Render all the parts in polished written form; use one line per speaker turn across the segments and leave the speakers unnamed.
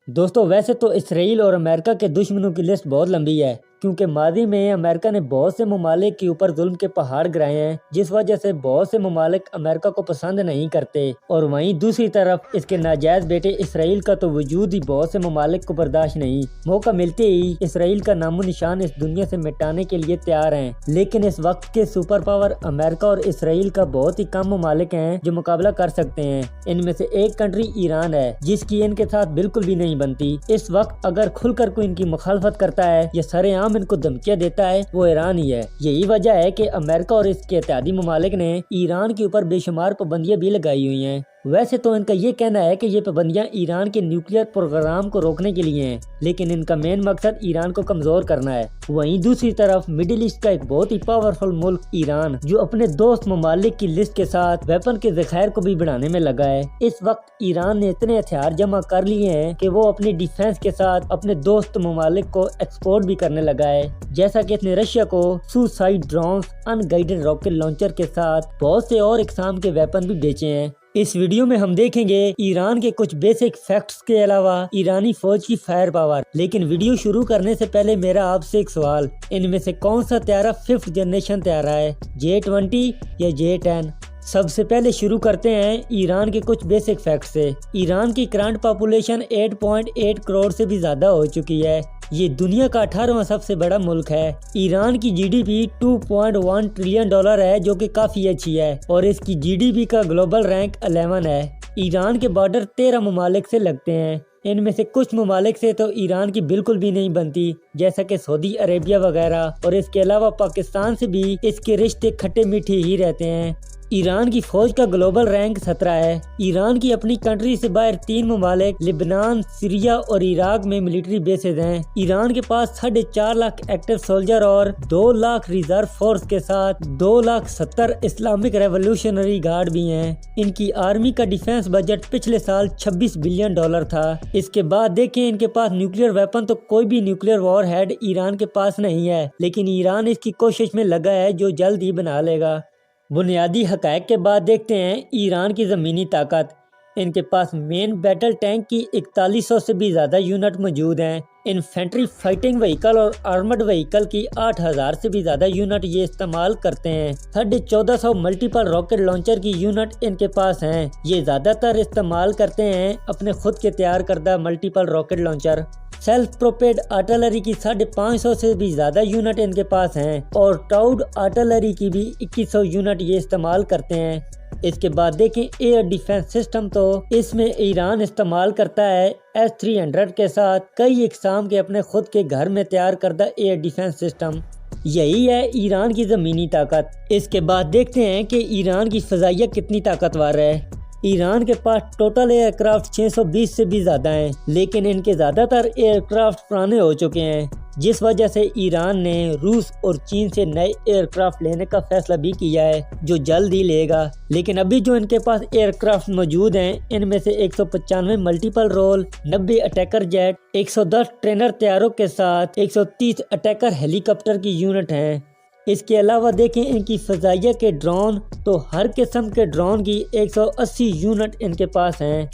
دوستو ویسے تو اسرائیل اور امریکہ کے دشمنوں کی لسٹ بہت لمبی ہے، کیونکہ ماضی میں امریکہ نے بہت سے ممالک کے اوپر ظلم کے پہاڑ گرائے ہیں، جس وجہ سے بہت سے ممالک امریکہ کو پسند نہیں کرتے، اور وہیں دوسری طرف اس کے ناجائز بیٹے اسرائیل کا تو وجود ہی بہت سے ممالک کو برداشت نہیں۔ موقع ملتے ہی اسرائیل کا نام و نشان اس دنیا سے مٹانے کے لیے تیار ہیں، لیکن اس وقت کے سپر پاور امریکہ اور اسرائیل کا بہت ہی کم ممالک ہیں جو مقابلہ کر سکتے ہیں۔ ان میں سے ایک کنٹری ایران ہے، جس کی ان کے ساتھ بالکل بھی نہیں بنتی۔ اس وقت اگر کھل کر کوئی ان کی مخالفت کرتا ہے یا سر عام ان کو دھمکیاں دیتا ہے، وہ ایران ہی ہے۔ یہی وجہ ہے کہ امریکہ اور اس کے اتحادی ممالک نے ایران کے اوپر بے شمار پابندیاں بھی لگائی ہوئی ہیں۔ ویسے تو ان کا یہ کہنا ہے کہ یہ پابندیاں ایران کے نیوکلیئر پروگرام کو روکنے کے لیے ہیں، لیکن ان کا مین مقصد ایران کو کمزور کرنا ہے۔ وہیں دوسری طرف مڈل ایسٹ کا ایک بہت ہی پاورفل ملک ایران، جو اپنے دوست ممالک کی لسٹ کے ساتھ ویپن کے ذخائر کو بھی بڑھانے میں لگا ہے۔ اس وقت ایران نے اتنے ہتھیار جمع کر لیے ہیں کہ وہ اپنی ڈیفنس کے ساتھ اپنے دوست ممالک کو ایکسپورٹ بھی کرنے لگا ہے، جیسا کہ اس نے رشیا کو سوسائڈ ڈرونز، ان گائیڈڈ راکٹ لانچر کے ساتھ بہت سے اور اقسام کے ویپن بھی بیچے ہیں۔ اس ویڈیو میں ہم دیکھیں گے ایران کے کچھ بیسک فیکٹس کے علاوہ ایرانی فوج کی فائر پاور۔ لیکن ویڈیو شروع کرنے سے پہلے میرا آپ سے ایک سوال، ان میں سے کون سا طیارہ 5th جنریشن طیارہ ہے، J-20 یا J-10؟ سب سے پہلے شروع کرتے ہیں ایران کے کچھ بیسک فیکٹس سے۔ ایران کی کرنٹ پاپولیشن 8.8 کروڑ سے بھی زیادہ ہو چکی ہے۔ یہ دنیا کا 18واں سب سے بڑا ملک ہے۔ ایران کی جی ڈی پی $2.1 ٹریلین ہے، جو کہ کافی اچھی ہے، اور اس کی جی ڈی پی کا گلوبل رینک 11 ہے۔ ایران کے بارڈر 13 ممالک سے لگتے ہیں۔ ان میں سے کچھ ممالک سے تو ایران کی بالکل بھی نہیں بنتی، جیسا کہ سعودی عربیہ وغیرہ، اور اس کے علاوہ پاکستان سے بھی اس کے رشتے کھٹے میٹھے ہی رہتے ہیں۔ ایران کی فوج کا گلوبل رینک 17 ہے۔ ایران کی اپنی کنٹری سے باہر 3 ممالک لبنان، سیریا اور عراق میں ملٹری بیسز ہیں۔ ایران کے پاس 4.5 لاکھ ایکٹیو سولجر اور 2 لاکھ ریزرو فورس کے ساتھ 2,70,000 اسلامک ریولوشنری گارڈ بھی ہیں۔ ان کی آرمی کا ڈیفنس بجٹ پچھلے سال $26 بلین تھا۔ اس کے بعد دیکھیں ان کے پاس نیوکلیئر ویپن تو کوئی بھی نیوکلیئر وار ہیڈ ایران کے پاس نہیں ہے، لیکن ایران اس کی کوشش میں لگا ہے جو جلد ہی بنا لے گا۔ بنیادی حقائق کے بعد دیکھتے ہیں ایران کی زمینی طاقت۔ ان کے پاس مین بیٹل ٹینک کی 4100 سے بھی زیادہ یونٹ موجود ہیں۔ انفینٹری فائٹنگ وہیکل اور آرمڈ وہیکل کی 8000 سے بھی زیادہ یونٹ یہ استعمال کرتے ہیں۔ 1450 ملٹیپل راکٹ لانچر کی یونٹ ان کے پاس ہیں۔ یہ زیادہ تر استعمال کرتے ہیں اپنے خود کے تیار کردہ multiple rocket launcher. Self propelled artillery کی 550 سے بھی زیادہ یونٹ ان کے پاس ہیں، اور ٹاؤڈ آرٹلری کی بھی 2100 یونٹ یہ استعمال کرتے ہیں۔ اس کے بعد دیکھیں ایئر ڈیفنس سسٹم، تو اس میں ایران استعمال کرتا ہے S-300 کے ساتھ کئی اقسام کے اپنے خود کے گھر میں تیار کردہ ایئر ڈیفنس سسٹم۔ یہی ہے ایران کی زمینی طاقت۔ اس کے بعد دیکھتے ہیں کہ ایران کی فضائیہ کتنی طاقتور ہے۔ ایران کے پاس ٹوٹل ایئر کرافٹ 620 سے بھی زیادہ ہیں، لیکن ان کے زیادہ تر ایئر کرافٹ پرانے ہو چکے ہیں، جس وجہ سے ایران نے روس اور چین سے نئے ایئر کرافٹ لینے کا فیصلہ بھی کیا ہے، جو جلد ہی لے گا۔ لیکن ابھی جو ان کے پاس ایئر کرافٹ موجود ہیں، ان میں سے 195 multiple role, 90 attacker jet, 110 trainer طیاروں کے ساتھ 130 اٹیکر ہیلی کاپٹر کی یونٹ ہیں۔ اس کے علاوہ دیکھیں ان کی فضائیہ کے ڈرون، تو ہر قسم کے ڈرون کی 180 یونٹ ان کے پاس ہیں۔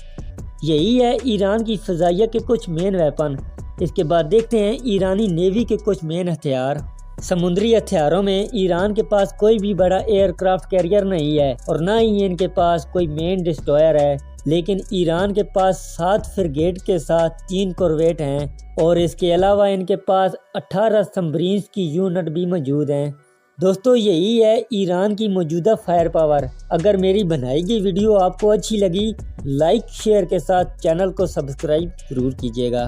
یہی ہے ایران کی فضائیہ کے کچھ مین ویپن۔ اس کے بعد دیکھتے ہیں ایرانی نیوی کے کچھ مین ہتھیار۔ سمندری ہتھیاروں میں ایران کے پاس کوئی بھی بڑا ایئر کرافٹ کیریئر نہیں ہے، اور نہ ہی ان کے پاس کوئی مین ڈسٹرائر ہے، لیکن ایران کے پاس 7 فرگیٹ کے ساتھ 3 کورویٹ ہیں، اور اس کے علاوہ ان کے پاس 18 سبمرینز کی یونٹ بھی موجود ہیں۔ دوستو یہی ہے ایران کی موجودہ فائر پاور۔ اگر میری بنائی گئی ویڈیو آپ کو اچھی لگی، لائک شیئر کے ساتھ چینل کو سبسکرائب ضرور کیجیے گا۔